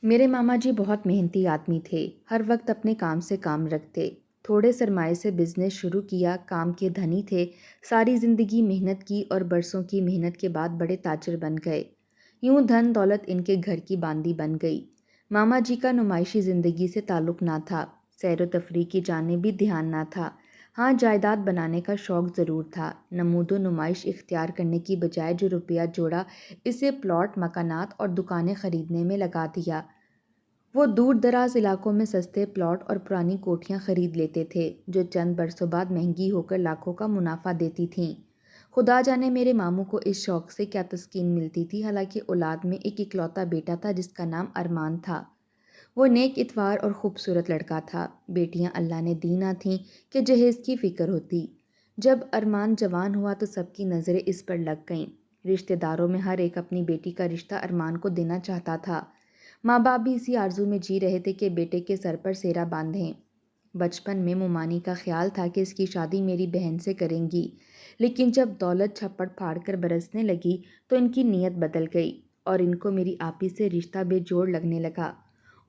میرے ماما جی بہت محنتی آدمی تھے، ہر وقت اپنے کام سے کام رکھتے۔ تھوڑے سرمائے سے بزنس شروع کیا، کام کے دھنی تھے، ساری زندگی محنت کی اور برسوں کی محنت کے بعد بڑے تاجر بن گئے۔ یوں دھن دولت ان کے گھر کی باندی بن گئی۔ ماما جی کا نمائشی زندگی سے تعلق نہ تھا، سیر و تفریح کی جانب بھی دھیان نہ تھا۔ ہاں، جائیداد بنانے کا شوق ضرور تھا۔ نمود و نمائش اختیار کرنے کی بجائے جو روپیہ جوڑا، اسے پلاٹ، مکانات اور دکانیں خریدنے میں لگا دیا۔ وہ دور دراز علاقوں میں سستے پلاٹ اور پرانی کوٹھیاں خرید لیتے تھے، جو چند برسوں بعد مہنگی ہو کر لاکھوں کا منافع دیتی تھیں۔ خدا جانے میرے ماموں کو اس شوق سے کیا تسکین ملتی تھی، حالانکہ اولاد میں ایک اکلوتا بیٹا تھا جس کا نام ارمان تھا۔ وہ نیک اتوار اور خوبصورت لڑکا تھا۔ بیٹیاں اللہ نے دی نہ تھیں کہ جہیز کی فکر ہوتی۔ جب ارمان جوان ہوا تو سب کی نظریں اس پر لگ گئیں۔ رشتہ داروں میں ہر ایک اپنی بیٹی کا رشتہ ارمان کو دینا چاہتا تھا۔ ماں باپ بھی اسی آرزو میں جی رہے تھے کہ بیٹے کے سر پر سہرا باندھیں۔ بچپن میں مومانی کا خیال تھا کہ اس کی شادی میری بہن سے کریں گی، لیکن جب دولت چھپڑ پھاڑ کر برسنے لگی تو ان کی نیت بدل گئی اور ان کو میری آپی سے رشتہ بے جوڑ لگنے لگا۔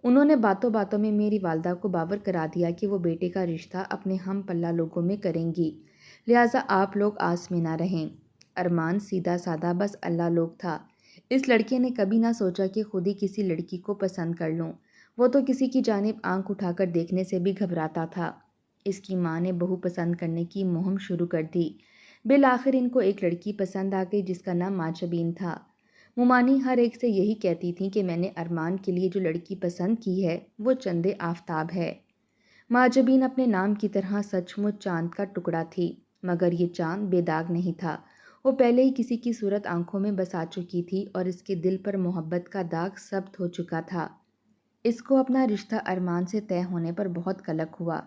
انہوں نے باتوں باتوں میں میری والدہ کو باور کرا دیا کہ وہ بیٹے کا رشتہ اپنے ہم پلہ لوگوں میں کریں گی، لہٰذا آپ لوگ آس میں نہ رہیں۔ ارمان سیدھا سادہ بس اللہ لوگ تھا۔ اس لڑکے نے کبھی نہ سوچا کہ خود ہی کسی لڑکی کو پسند کر لوں۔ وہ تو کسی کی جانب آنکھ اٹھا کر دیکھنے سے بھی گھبراتا تھا۔ اس کی ماں نے بہو پسند کرنے کی مہم شروع کر دی۔ بالآخر ان کو ایک لڑکی پسند آ گئی جس کا نام ماجبین تھا۔ مومانی ہر ایک سے یہی کہتی تھیں کہ میں نے ارمان کے لیے جو لڑکی پسند کی ہے وہ چند آفتاب ہے۔ ماجبین اپنے نام کی طرح سچ مچ چاند کا ٹکڑا تھی، مگر یہ چاند بے داغ نہیں تھا۔ وہ پہلے ہی کسی کی صورت آنکھوں میں بسا چکی تھی اور اس کے دل پر محبت کا داغ ثبت ہو چکا تھا۔ اس کو اپنا رشتہ ارمان سے طے ہونے پر بہت قلق ہوا۔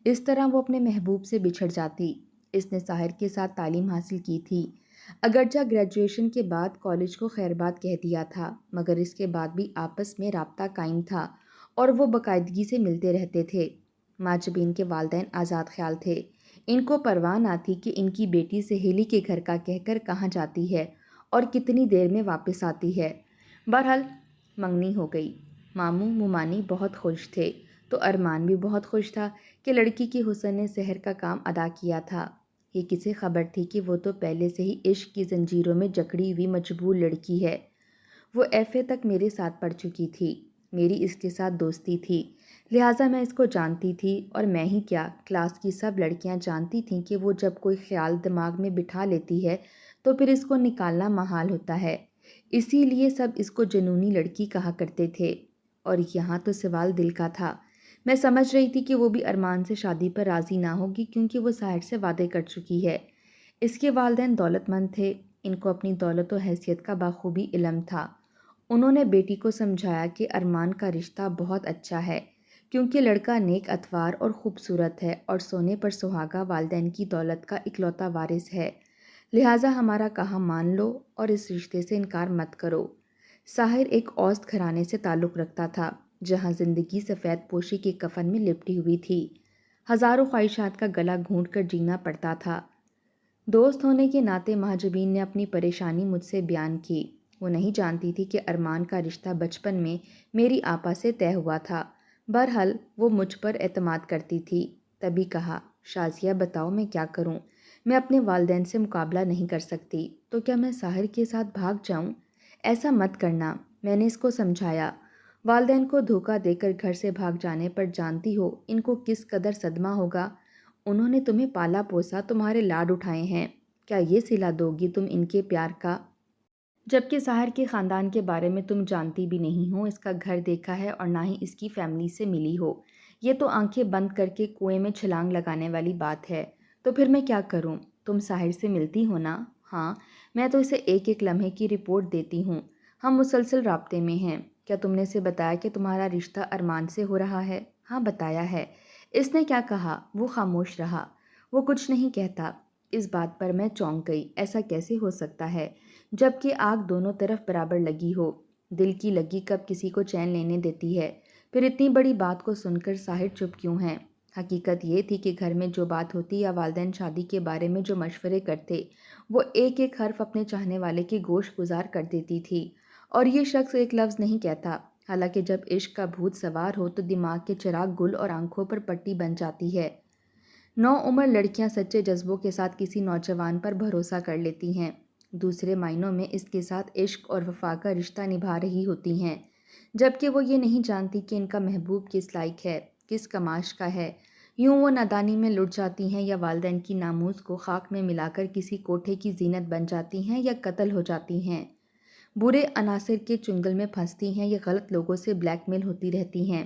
اس طرح وہ اپنے محبوب سے بچھڑ جاتی۔ اس نے ساحر کے ساتھ تعلیم حاصل کی تھی، اگرچہ گریجویشن کے بعد کالج کو خیر بات کہہ دیا تھا، مگر اس کے بعد بھی آپس میں رابطہ قائم تھا اور وہ باقاعدگی سے ملتے رہتے تھے۔ ماجبین کے والدین آزاد خیال تھے۔ ان کو پرواہ نہ تھی کہ ان کی بیٹی سہیلی کے گھر کا کہہ کر کہاں جاتی ہے اور کتنی دیر میں واپس آتی ہے۔ بہرحال منگنی ہو گئی۔ ماموں مومانی بہت خوش تھے تو ارمان بھی بہت خوش تھا کہ لڑکی کی حسن نے سحر کا کام ادا کیا تھا۔ یہ کسے خبر تھی کہ وہ تو پہلے سے ہی عشق کی زنجیروں میں جکڑی ہوئی مجبور لڑکی ہے۔ وہ ایف اے تک میرے ساتھ پڑھ چکی تھی، میری اس کے ساتھ دوستی تھی، لہٰذا میں اس کو جانتی تھی، اور میں ہی کیا، کلاس کی سب لڑکیاں جانتی تھیں کہ وہ جب کوئی خیال دماغ میں بٹھا لیتی ہے تو پھر اس کو نکالنا محال ہوتا ہے۔ اسی لیے سب اس کو جنونی لڑکی کہا کرتے تھے۔ اور یہاں تو سوال دل کا تھا۔ میں سمجھ رہی تھی کہ وہ بھی ارمان سے شادی پر راضی نہ ہوگی کیونکہ وہ ساحر سے وعدے کر چکی ہے۔ اس کے والدین دولت مند تھے، ان کو اپنی دولت و حیثیت کا بخوبی علم تھا۔ انہوں نے بیٹی کو سمجھایا کہ ارمان کا رشتہ بہت اچھا ہے کیونکہ لڑکا نیک اتوار اور خوبصورت ہے اور سونے پر سہاگا والدین کی دولت کا اکلوتا وارث ہے، لہٰذا ہمارا کہا مان لو اور اس رشتے سے انکار مت کرو۔ ساحر ایک اوسط گھرانے سے تعلق رکھتا تھا جہاں زندگی سفید پوشی کے کفن میں لپٹی ہوئی تھی۔ ہزاروں خواہشات کا گلا گھونٹ کر جینا پڑتا تھا۔ دوست ہونے کے ناطے مہاجبین نے اپنی پریشانی مجھ سے بیان کی۔ وہ نہیں جانتی تھی کہ ارمان کا رشتہ بچپن میں میری آپا سے طے ہوا تھا۔ بہرحال وہ مجھ پر اعتماد کرتی تھی۔ تبھی کہا، شازیہ بتاؤ میں کیا کروں؟ میں اپنے والدین سے مقابلہ نہیں کر سکتی، تو کیا میں ساحر کے ساتھ بھاگ جاؤں؟ ایسا مت کرنا، میں نے اس کو سمجھایا۔ والدین کو دھوکہ دے کر گھر سے بھاگ جانے پر جانتی ہو ان کو کس قدر صدمہ ہوگا۔ انہوں نے تمہیں پالا پوسا، تمہارے لاڈ اٹھائے ہیں، کیا یہ صلہ دو گی تم ان کے پیار کا؟ جبکہ ساحر کے خاندان کے بارے میں تم جانتی بھی نہیں ہو، اس کا گھر دیکھا ہے اور نہ ہی اس کی فیملی سے ملی ہو۔ یہ تو آنکھیں بند کر کے کنویں میں چھلانگ لگانے والی بات ہے۔ تو پھر میں کیا کروں؟ تم ساحر سے ملتی ہو نا؟ ہاں، میں تو اسے ایک ایک لمحے کی رپورٹ دیتی ہوں۔ ہم مسلسل رابطے میں ہیں۔ کیا تم نے اسے بتایا کہ تمہارا رشتہ ارمان سے ہو رہا ہے؟ ہاں بتایا ہے۔ اس نے کیا کہا؟ وہ خاموش رہا۔ وہ کچھ نہیں کہتا۔ اس بات پر میں چونک گئی۔ ایسا کیسے ہو سکتا ہے جبکہ آگ دونوں طرف برابر لگی ہو؟ دل کی لگی کب کسی کو چین لینے دیتی ہے؟ پھر اتنی بڑی بات کو سن کر ساحر چپ کیوں ہیں؟ حقیقت یہ تھی کہ گھر میں جو بات ہوتی یا والدین شادی کے بارے میں جو مشورے کرتے، وہ ایک ایک حرف اپنے چاہنے والے کے گوش گزار کر دیتی تھی، اور یہ شخص ایک لفظ نہیں کہتا، حالانکہ جب عشق کا بھوت سوار ہو تو دماغ کے چراغ گل اور آنکھوں پر پٹی بن جاتی ہے۔ نو عمر لڑکیاں سچے جذبوں کے ساتھ کسی نوجوان پر بھروسہ کر لیتی ہیں، دوسرے معنوں میں اس کے ساتھ عشق اور وفا کا رشتہ نبھا رہی ہوتی ہیں، جبکہ وہ یہ نہیں جانتی کہ ان کا محبوب کس لائق ہے، کس کماش کا ہے۔ یوں وہ نادانی میں لٹ جاتی ہیں یا والدین کی ناموس کو خاک میں ملا کر کسی کوٹھے کی زینت بن جاتی ہیں یا قتل ہو جاتی ہیں، برے عناصر کے چنگل میں پھنستی ہیں یا غلط لوگوں سے بلیک میل ہوتی رہتی ہیں۔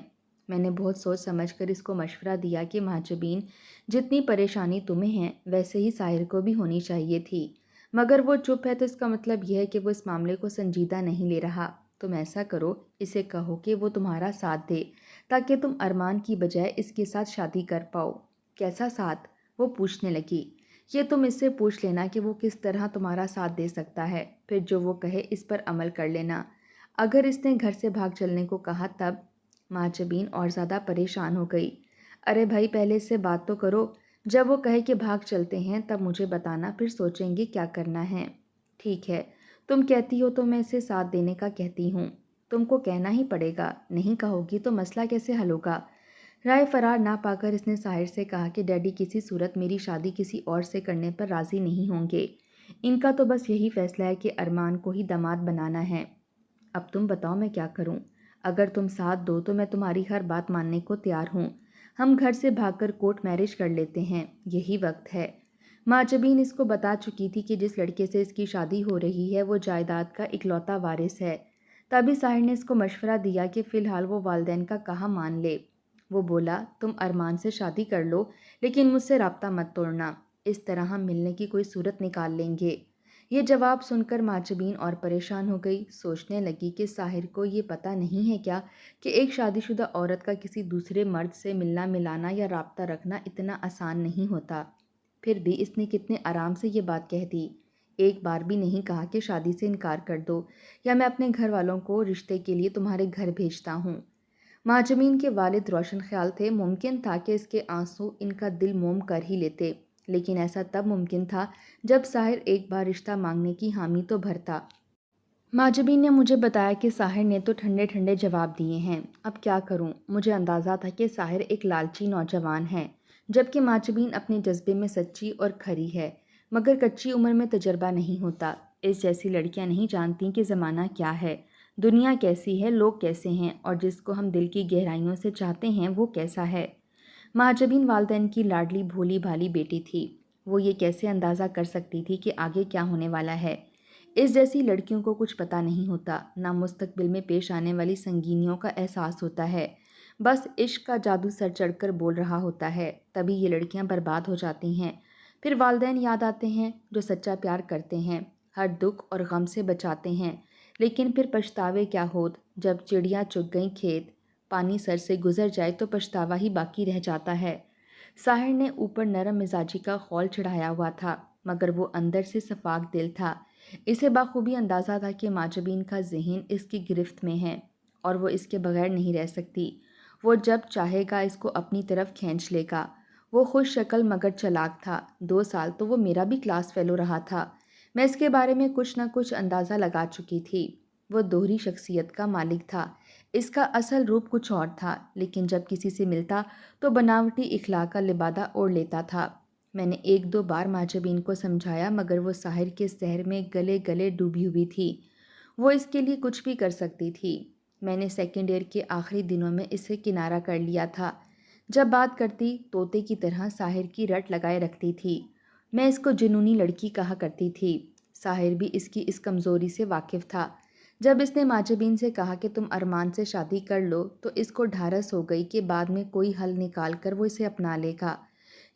میں نے بہت سوچ سمجھ کر اس کو مشورہ دیا کہ مہاجبین، جتنی پریشانی تمہیں ہے ویسے ہی ساحر کو بھی ہونی چاہیے تھی، مگر وہ چپ ہے تو اس کا مطلب یہ ہے کہ وہ اس معاملے کو سنجیدہ نہیں لے رہا۔ تم ایسا کرو، اسے کہو کہ وہ تمہارا ساتھ دے تاکہ تم ارمان کی بجائے اس کے ساتھ شادی کر پاؤ۔ کیسا ساتھ؟ وہ پوچھنے لگی۔ یہ تم اس سے پوچھ لینا کہ وہ کس طرح تمہارا ساتھ دے سکتا ہے، پھر جو وہ کہے اس پر عمل کر لینا۔ اگر اس نے گھر سے بھاگ چلنے کو کہا تب؟ مہاجبین اور زیادہ پریشان ہو گئی۔ ارے بھائی، پہلے اس سے بات تو کرو، جب وہ کہے کہ بھاگ چلتے ہیں تب مجھے بتانا، پھر سوچیں گے کیا کرنا ہے۔ ٹھیک ہے، تم کہتی ہو تو میں اسے ساتھ دینے کا کہتی ہوں، تم کو کہنا ہی پڑے گا، نہیں کہو گی تو مسئلہ کیسے حل ہوگا؟ رائے فرار نہ پا کر اس نے ساحر سے کہا کہ ڈیڈی کسی صورت میری شادی کسی اور سے کرنے پر راضی نہیں ہوں گے، ان کا تو بس یہی فیصلہ ہے کہ ارمان کو ہی داماد بنانا ہے۔ اب تم بتاؤ میں کیا کروں؟ اگر تم ساتھ دو تو میں تمہاری ہر بات ماننے کو تیار ہوں، ہم گھر سے بھاگ کر کورٹ میرج کر لیتے ہیں، یہی وقت ہے۔ ماجبین اس کو بتا چکی تھی کہ جس لڑکے سے اس کی شادی ہو رہی ہے وہ جائیداد کا اکلوتا وارث ہے، تبھی ساحر نے اس کو مشورہ دیا کہ فی الحال وہ والدین کا کہا مان لے۔ وہ بولا، تم ارمان سے شادی کر لو لیکن مجھ سے رابطہ مت توڑنا، اس طرح ہم ملنے کی کوئی صورت نکال لیں گے۔ یہ جواب سن کر ماجبین اور پریشان ہو گئی، سوچنے لگی کہ ساحر کو یہ پتہ نہیں ہے کیا کہ ایک شادی شدہ عورت کا کسی دوسرے مرد سے ملنا ملانا یا رابطہ رکھنا اتنا آسان نہیں ہوتا۔ پھر بھی اس نے کتنے آرام سے یہ بات کہہ دی، ایک بار بھی نہیں کہا کہ شادی سے انکار کر دو یا میں اپنے گھر والوں کو رشتے کے لیے تمہارے گھر بھیجتا ہوں۔ ماجمین کے والد روشن خیال تھے، ممکن تھا کہ اس کے آنسو ان کا دل موم کر ہی لیتے، لیکن ایسا تب ممکن تھا جب ساحر ایک بار رشتہ مانگنے کی حامی تو بھرتا۔ ماجبین نے مجھے بتایا کہ ساحر نے تو ٹھنڈے ٹھنڈے جواب دیے ہیں، اب کیا کروں؟ مجھے اندازہ تھا کہ ساحر ایک لالچی نوجوان ہے، جبکہ ماجبین اپنے جذبے میں سچی اور کھری ہے، مگر کچی عمر میں تجربہ نہیں ہوتا۔ اس جیسی لڑکیاں نہیں جانتی کہ زمانہ کیا ہے، دنیا کیسی ہے، لوگ کیسے ہیں، اور جس کو ہم دل کی گہرائیوں سے چاہتے ہیں وہ کیسا ہے۔ ماجبین والدین کی لاڈلی بھولی بھالی بیٹی تھی، وہ یہ کیسے اندازہ کر سکتی تھی کہ آگے کیا ہونے والا ہے۔ اس جیسی لڑکیوں کو کچھ پتہ نہیں ہوتا، نہ مستقبل میں پیش آنے والی سنگینیوں کا احساس ہوتا ہے، بس عشق کا جادو سر چڑھ کر بول رہا ہوتا ہے، تبھی یہ لڑکیاں برباد ہو جاتی ہیں۔ پھر والدین یاد آتے ہیں جو سچا پیار کرتے ہیں، ہر دکھ اور غم سے بچاتے ہیں، لیکن پھر پچھتاوے کیا ہوت، جب چڑیاں چگ گئیں کھیت، پانی سر سے گزر جائے تو پچھتاوا ہی باقی رہ جاتا ہے۔ ساحر نے اوپر نرم مزاجی کا خول چڑھایا ہوا تھا، مگر وہ اندر سے صفاک دل تھا۔ اسے بخوبی اندازہ تھا کہ ماجبین کا ذہن اس کی گرفت میں ہے اور وہ اس کے بغیر نہیں رہ سکتی، وہ جب چاہے گا اس کو اپنی طرف کھینچ لے گا۔ وہ خوش شکل مگر چلاک تھا، 2 سال تو وہ میرا بھی کلاس فیلو رہا تھا، میں اس کے بارے میں کچھ نہ کچھ اندازہ لگا چکی تھی۔ وہ دوہری شخصیت کا مالک تھا، اس کا اصل روپ کچھ اور تھا، لیکن جب کسی سے ملتا تو بناوٹی اخلاق کا لبادہ اوڑھ لیتا تھا۔ میں نے 1-2 بار ماجبین کو سمجھایا، مگر وہ ساحر کے سحر میں گلے گلے ڈوبی ہوئی تھی، وہ اس کے لیے کچھ بھی کر سکتی تھی۔ میں نے سیکنڈ ایئر کے آخری دنوں میں اسے کنارہ کر لیا تھا، جب بات کرتی طوطے کی طرح ساحر کی رٹ لگائے رکھتی تھی۔ میں اس کو جنونی لڑکی کہا کرتی تھی، ساحر بھی اس کی اس کمزوری سے واقف تھا۔ جب اس نے ماجبین سے کہا کہ تم ارمان سے شادی کر لو تو اس کو ڈھارس ہو گئی کہ بعد میں کوئی حل نکال کر وہ اسے اپنا لے گا۔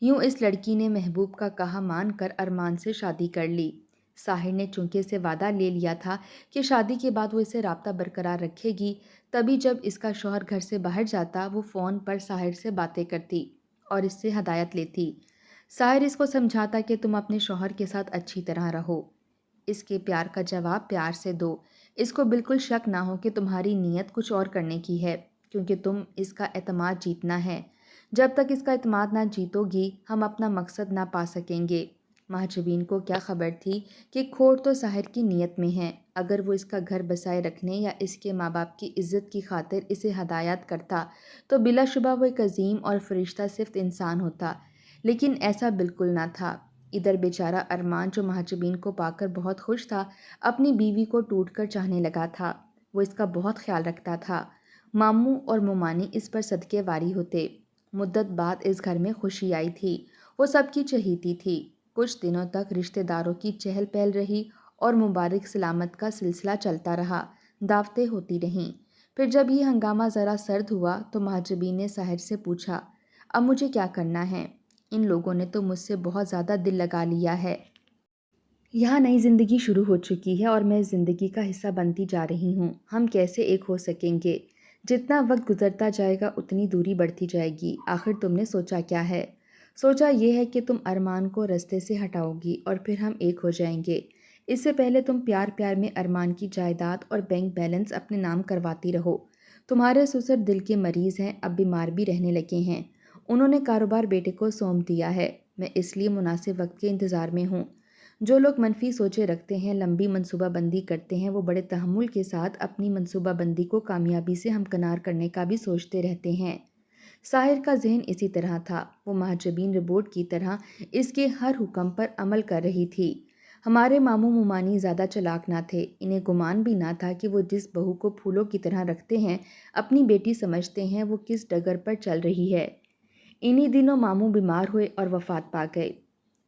یوں اس لڑکی نے محبوب کا کہا مان کر ارمان سے شادی کر لی۔ ساحر نے چونکہ اسے وعدہ لے لیا تھا کہ شادی کے بعد وہ اسے رابطہ برقرار رکھے گی، تبھی جب اس کا شوہر گھر سے باہر جاتا وہ فون پر ساحر سے باتیں کرتی اور اس سے ہدایت لیتی۔ ساحر اس کو سمجھاتا کہ تم اپنے شوہر کے ساتھ اچھی طرح رہو، اس کے پیار کا جواب پیار سے دو، اس کو بالکل شک نہ ہو کہ تمہاری نیت کچھ اور کرنے کی ہے، کیونکہ تم اس کا اعتماد جیتنا ہے، جب تک اس کا اعتماد نہ جیتو گی ہم اپنا مقصد نہ پا سکیں گے۔ مہاجبین کو کیا خبر تھی کہ کھوٹ تو ساحر کی نیت میں ہے، اگر وہ اس کا گھر بسائے رکھنے یا اس کے ماں باپ کی عزت کی خاطر اسے ہدایات کرتا تو بلا شبہ وہ ایک عظیم اور فرشتہ صفت انسان ہوتا، لیکن ایسا بالکل نہ تھا۔ ادھر بیچارہ ارمان جو مہاجبین کو پا کر بہت خوش تھا، اپنی بیوی کو ٹوٹ کر چاہنے لگا تھا۔ وہ اس کا بہت خیال رکھتا تھا۔ ماموں اور مومانی اس پر صدقے واری ہوتے۔ مدت بعد اس گھر میں خوشی آئی تھی۔ وہ سب کی چہیتی تھی۔ کچھ دنوں تک رشتہ داروں کی چہل پہل رہی اور مبارک سلامت کا سلسلہ چلتا رہا، دعوتیں ہوتی رہیں۔ پھر جب یہ ہنگامہ ذرا سرد ہوا تو مہاجبین نے ساحر سے پوچھا، اب مجھے کیا کرنا ہے؟ ان لوگوں نے تو مجھ سے بہت زیادہ دل لگا لیا ہے۔ یہاں نئی زندگی شروع ہو چکی ہے اور میں اس زندگی کا حصہ بنتی جا رہی ہوں۔ ہم کیسے ایک ہو سکیں گے؟ جتنا وقت گزرتا جائے گا اتنی دوری بڑھتی جائے گی۔ آخر تم نے سوچا کیا ہے؟ سوچا یہ ہے کہ تم ارمان کو رستے سے ہٹاؤ گی اور پھر ہم ایک ہو جائیں گے۔ اس سے پہلے تم پیار پیار میں ارمان کی جائیداد اور بینک بیلنس اپنے نام کرواتی رہو۔ تمہارے سسر دل کے مریض ہیں، اب بیمار بھی رہنے لگے ہیں۔ انہوں نے کاروبار بیٹے کو سونپ دیا ہے۔ میں اس لیے مناسب وقت کے انتظار میں ہوں۔ جو لوگ منفی سوچیں رکھتے ہیں، لمبی منصوبہ بندی کرتے ہیں، وہ بڑے تحمل کے ساتھ اپنی منصوبہ بندی کو کامیابی سے ہمکنار کرنے کا بھی سوچتے رہتے ہیں۔ ساحر کا ذہن اسی طرح تھا۔ وہ مہاجبین ربوٹ کی طرح اس کے ہر حکم پر عمل کر رہی تھی۔ ہمارے ماموں مومانی زیادہ چلاک نہ تھے۔ انہیں گمان بھی نہ تھا کہ وہ جس بہو کو پھولوں کی طرح رکھتے ہیں، اپنی بیٹی سمجھتے ہیں، وہ کس ڈگر پر چل رہی ہے۔ انہی دنوں ماموں بیمار ہوئے اور وفات پا گئے۔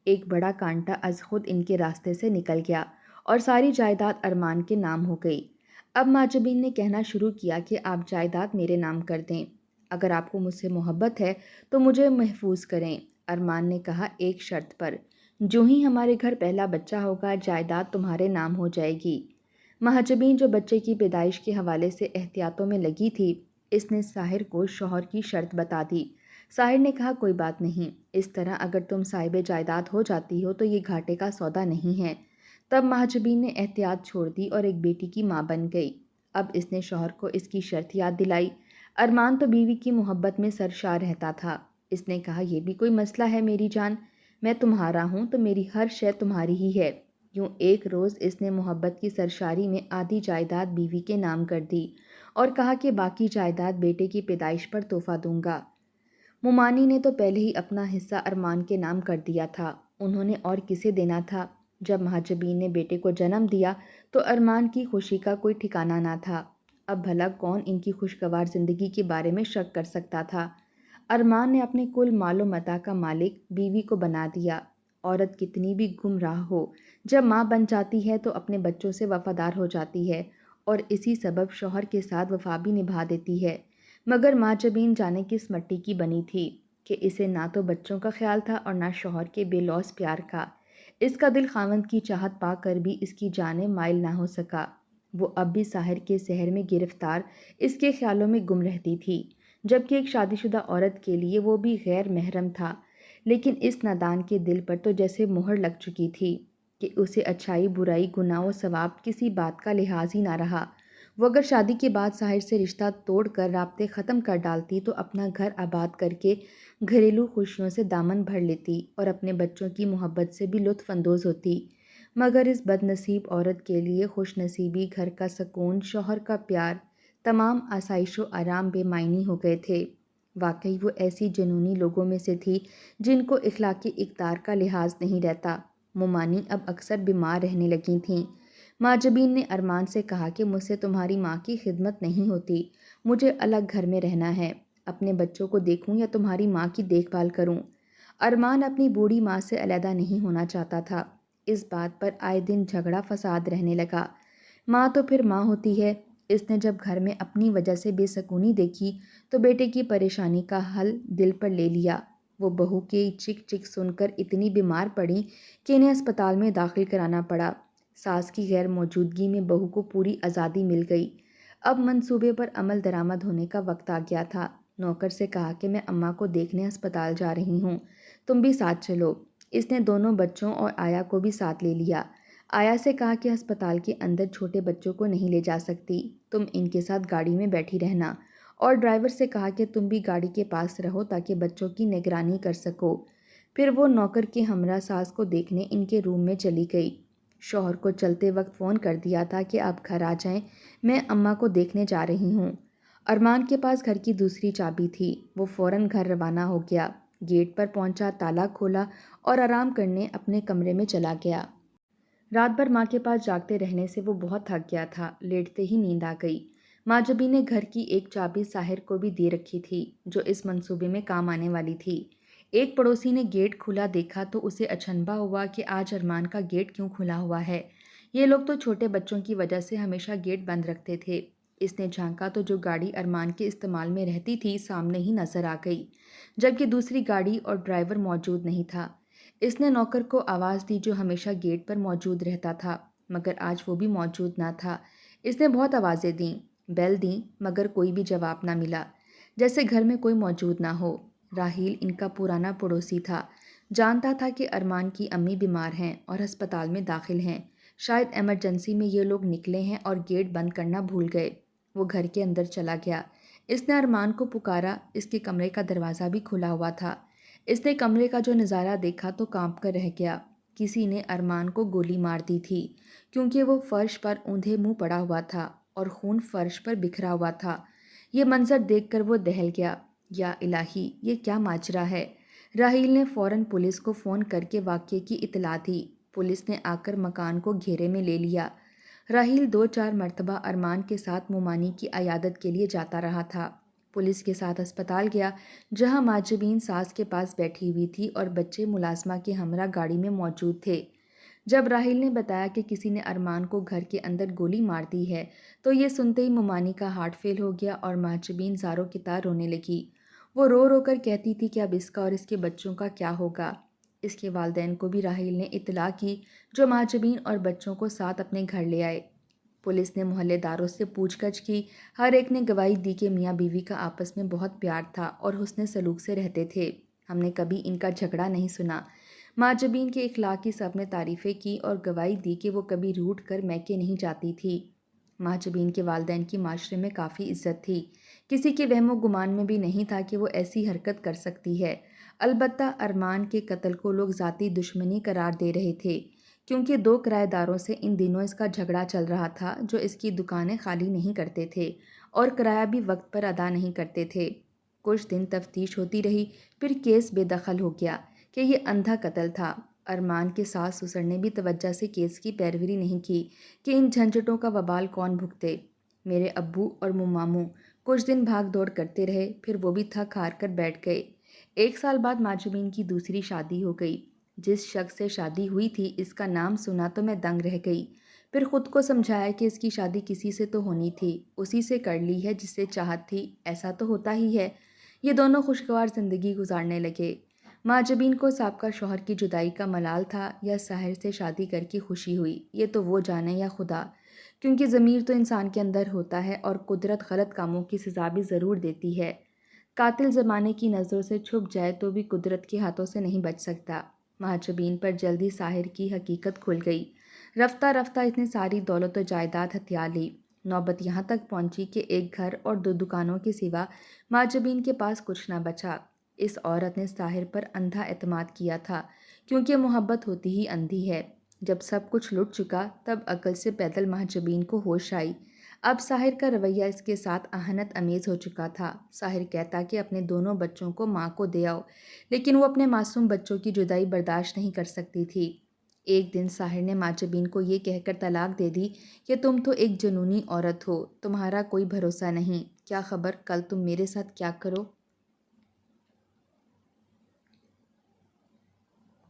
ایک بڑا کانٹا از خود ان کے راستے سے نکل گیا اور ساری جائیداد ارمان کے نام ہو گئی۔ اب مہاجبین نے کہنا شروع کیا کہ آپ جائیداد میرے نام کر دیں۔ اگر آپ کو مجھ سے محبت ہے تو مجھے محفوظ کریں۔ ارمان نے کہا، ایک شرط پر۔ جو ہی ہمارے گھر پہلا بچہ ہوگا، جائیداد تمہارے نام ہو جائے گی۔ مہاجبین جو بچے کی پیدائش کے حوالے سے احتیاطوں میں لگی تھی، اس نے ساحر کو شوہر کی شرط بتا دی۔ ساحر نے کہا، کوئی بات نہیں، اس طرح اگر تم صاحب جائیداد ہو جاتی ہو تو یہ گھاٹے کا سودا نہیں ہے۔ تب مہاجبین نے احتیاط چھوڑ دی اور ایک بیٹی کی ماں بن گئی۔ اب اس نے شوہر کو اس کی شرط یاد دلائی۔ ارمان تو بیوی کی محبت میں سرشار رہتا تھا۔ اس نے کہا، یہ بھی کوئی مسئلہ ہے میری جان؟ میں تمہارا ہوں تو میری ہر شے تمہاری ہی ہے۔ یوں ایک روز اس نے محبت کی سرشاری میں آدھی جائیداد بیوی کے نام کر دی اور کہا کہ باقی جائیداد بیٹے کی پیدائش پر تحفہ دوں گا۔ مومانی نے تو پہلے ہی اپنا حصہ ارمان کے نام کر دیا تھا۔ انہوں نے اور کسے دینا تھا؟ جب مہاجبین نے بیٹے کو جنم دیا تو ارمان کی خوشی کا کوئی ٹھکانہ نہ تھا۔ اب بھلا کون ان کی خوشگوار زندگی کے بارے میں شک کر سکتا تھا؟ ارمان نے اپنے کل مال و متاع کا مالک بیوی کو بنا دیا۔ عورت کتنی بھی گمراہ ہو، جب ماں بن جاتی ہے تو اپنے بچوں سے وفادار ہو جاتی ہے اور اسی سبب شوہر کے ساتھ وفا بھی نبھا دیتی ہے۔ مگر مہاجبین جانے کس مٹی کی بنی تھی کہ اسے نہ تو بچوں کا خیال تھا اور نہ شوہر کے بے لوث پیار کا۔ اس کا دل خاوند کی چاہت پا کر بھی اس کی جانب مائل نہ ہو سکا۔ وہ اب بھی ساحر کے سحر میں گرفتار اس کے خیالوں میں گم رہتی تھی، جبکہ ایک شادی شدہ عورت کے لیے وہ بھی غیر محرم تھا۔ لیکن اس نادان کے دل پر تو جیسے مہر لگ چکی تھی کہ اسے اچھائی برائی گناہ و ثواب کسی بات کا لحاظ ہی نہ رہا۔ وہ اگر شادی کے بعد ساحر سے رشتہ توڑ کر رابطے ختم کر ڈالتی تو اپنا گھر آباد کر کے گھریلو خوشیوں سے دامن بھر لیتی اور اپنے بچوں کی محبت سے بھی لطف اندوز ہوتی۔ مگر اس بد نصیب عورت کے لیے خوش نصیبی، گھر کا سکون، شوہر کا پیار، تمام آسائش و آرام بے معنی ہو گئے تھے۔ واقعی وہ ایسی جنونی لوگوں میں سے تھی جن کو اخلاقی اقدار کا لحاظ نہیں رہتا۔ مومانی اب اکثر بیمار رہنے لگی تھیں۔ مہاجبین نے ارمان سے کہا کہ مجھ سے تمہاری ماں کی خدمت نہیں ہوتی، مجھے الگ گھر میں رہنا ہے۔ اپنے بچوں کو دیکھوں یا تمہاری ماں کی دیکھ بھال کروں؟ ارمان اپنی بوڑھی ماں سے علیحدہ نہیں ہونا چاہتا تھا۔ اس بات پر آئے دن جھگڑا فساد رہنے لگا۔ ماں تو پھر ماں ہوتی ہے۔ اس نے جب گھر میں اپنی وجہ سے بے سکونی دیکھی تو بیٹے کی پریشانی کا حل دل پر لے لیا۔ وہ بہو کی چک چک سن کر اتنی بیمار پڑی کہ انہیں اسپتال میں داخل کرانا پڑا۔ ساس کی غیر موجودگی میں بہو کو پوری آزادی مل گئی۔ اب منصوبے پر عمل درآمد ہونے کا وقت آ گیا تھا۔ نوکر سے کہا کہ میں اماں کو دیکھنے اسپتال جا رہی ہوں، تم بھی ساتھ چلو۔ اس نے دونوں بچوں اور آیا کو بھی ساتھ لے لیا۔ آیا سے کہا کہ ہسپتال کے اندر چھوٹے بچوں کو نہیں لے جا سکتی، تم ان کے ساتھ گاڑی میں بیٹھی رہنا، اور ڈرائیور سے کہا کہ تم بھی گاڑی کے پاس رہو تاکہ بچوں کی نگرانی کر سکو۔ پھر وہ نوکر کے ہمراہ ساس کو دیکھنے ان کے روم میں چلی گئی۔ شوہر کو چلتے وقت فون کر دیا تھا کہ آپ گھر آ جائیں، میں اماں کو دیکھنے جا رہی ہوں۔ ارمان کے پاس گھر کی دوسری چابی تھی، وہ فوراً گھر روانہ ہو گیا۔ گیٹ پر پہنچا، تالا کھولا اور آرام کرنے اپنے کمرے میں چلا گیا۔ رات بھر ماں کے پاس جاگتے رہنے سے وہ بہت تھک گیا تھا، لیٹتے ہی نیند آ گئی۔ ماجبی نے گھر کی ایک چابی ساحر کو بھی دے رکھی تھی جو اس منصوبے میں کام آنے والی تھی۔ ایک پڑوسی نے گیٹ کھلا دیکھا تو اسے اچنبھا ہوا کہ آج ارمان کا گیٹ کیوں کھلا ہوا ہے۔ یہ لوگ تو چھوٹے بچوں کی وجہ سے ہمیشہ گیٹ بند رکھتے تھے۔ اس نے جھانکا تو جو گاڑی ارمان کے استعمال میں رہتی تھی سامنے ہی نظر آ گئی، جبکہ دوسری گاڑی اور ڈرائیور موجود نہیں تھا۔ اس نے نوکر کو آواز دی جو ہمیشہ گیٹ پر موجود رہتا تھا، مگر آج وہ بھی موجود نہ تھا۔ اس نے بہت آوازیں دیں، بیل دیں، مگر کوئی بھی جواب نہ ملا، جیسے گھر میں کوئی موجود نہ ہو۔ راحیل ان کا پرانا پڑوسی تھا، جانتا تھا کہ ارمان کی امی بیمار ہیں اور ہسپتال میں داخل ہیں۔ شاید ایمرجنسی میں یہ لوگ نکلے ہیں اور گیٹ بند کرنا بھول گئے۔ وہ گھر کے اندر چلا گیا۔ اس نے ارمان کو پکارا، اس کے کمرے کا دروازہ بھی کھلا ہوا تھا۔ اس نے کمرے کا جو نظارہ دیکھا تو کانپ کر رہ گیا۔ کسی نے ارمان کو گولی مار دی تھی، کیونکہ وہ فرش پر اوندھے منہ پڑا ہوا تھا اور خون فرش پر بکھرا ہوا تھا۔ یہ منظر دیکھ کر وہ دہل گیا۔ یا الہی، یہ کیا ماجرا ہے؟ راحیل نے فوراً پولیس کو فون کر کے واقعے کی اطلاع دی۔ پولیس نے آ کر مکان کو گھیرے میں لے لیا۔ راحیل 2-4 مرتبہ ارمان کے ساتھ مومانی کی عیادت کے لیے جاتا رہا تھا۔ پولیس کے ساتھ ہسپتال گیا، جہاں ماجبین ساس کے پاس بیٹھی ہوئی تھی اور بچے ملازمہ کے ہمراہ گاڑی میں موجود تھے۔ جب راحیل نے بتایا کہ کسی نے ارمان کو گھر کے اندر گولی مار دی ہے تو یہ سنتے ہی مومانی کا ہارٹ فیل ہو گیا اور ماجبین زاروں کی طرح رونے لگی۔ وہ رو رو کر کہتی تھی کہ اب اس کا اور اس کے بچوں کا کیا ہوگا۔ اس کے والدین کو بھی راحیل نے اطلاع کی، جو ماجبین اور بچوں کو ساتھ اپنے گھر لے آئے۔ پولیس نے محلے داروں سے پوچھ گچھ کی۔ ہر ایک نے گواہی دی کہ میاں بیوی کا آپس میں بہت پیار تھا اور حسن سلوک سے رہتے تھے۔ ہم نے کبھی ان کا جھگڑا نہیں سنا۔ ماجبین کے اخلاق کی سب نے تعریفیں کی اور گواہی دی کہ وہ کبھی روٹھ کر میکے نہیں جاتی تھی۔ ماجبین کے والدین کی معاشرے میں کافی عزت تھی، کسی کے وہم و گمان میں بھی نہیں تھا کہ وہ ایسی حرکت کر سکتی ہے۔ البتہ ارمان کے قتل کو لوگ ذاتی دشمنی قرار دے رہے تھے، کیونکہ 2 کرایہ داروں سے ان دنوں اس کا جھگڑا چل رہا تھا جو اس کی دکانیں خالی نہیں کرتے تھے اور کرایہ بھی وقت پر ادا نہیں کرتے تھے۔ کچھ دن تفتیش ہوتی رہی، پھر کیس بے دخل ہو گیا کہ یہ اندھا قتل تھا۔ ارمان کے ساس سسر نے بھی توجہ سے کیس کی پیروی نہیں کی کہ ان جھنجھٹوں کا وبال کون بھگتے۔ میرے ابو اور ماموں کچھ دن بھاگ دوڑ کرتے رہے، پھر وہ بھی تھک ہار کر بیٹھ گئے۔ 1 سال بعد ماجبین کی دوسری شادی ہو گئی۔ جس شخص سے شادی ہوئی تھی اس کا نام سنا تو میں دنگ رہ گئی۔ پھر خود کو سمجھایا کہ اس کی شادی کسی سے تو ہونی تھی، اسی سے کر لی ہے جس سے چاہت تھی، ایسا تو ہوتا ہی ہے۔ یہ دونوں خوشگوار زندگی گزارنے لگے۔ ماجبین کو سابقہ شوہر کی جدائی کا ملال تھا یا ساحر سے شادی کر کے خوشی ہوئی، یہ تو وہ جانے یا خدا، کیونکہ ضمیر تو انسان کے اندر ہوتا ہے اور قدرت غلط کاموں کی سزا بھی ضرور دیتی ہے۔ قاتل زمانے کی نظروں سے چھپ جائے تو بھی قدرت کے ہاتھوں سے نہیں بچ سکتا۔ ماجبین پر جلدی ساحر کی حقیقت کھل گئی۔ رفتہ رفتہ اس نے ساری دولت و جائیداد ہتھیا لی۔ نوبت یہاں تک پہنچی کہ ایک گھر اور 2 دکانوں کے سوا ماجبین کے پاس کچھ نہ بچا۔ اس عورت نے ساحر پر اندھا اعتماد کیا تھا، کیونکہ محبت ہوتی ہی اندھی ہے۔ جب سب کچھ لٹ چکا تب عقل سے پیدل ماجبین کو ہوش آئی۔ اب ساحر کا رویہ اس کے ساتھ اہانت امیز ہو چکا تھا۔ ساحر کہتا کہ اپنے دونوں بچوں کو ماں کو دے آؤ، لیکن وہ اپنے معصوم بچوں کی جدائی برداشت نہیں کر سکتی تھی۔ ایک دن ساحر نے ماجبین کو یہ کہہ کر طلاق دے دی کہ تم تو ایک جنونی عورت ہو، تمہارا کوئی بھروسہ نہیں، کیا خبر کل تم میرے ساتھ کیا کرو۔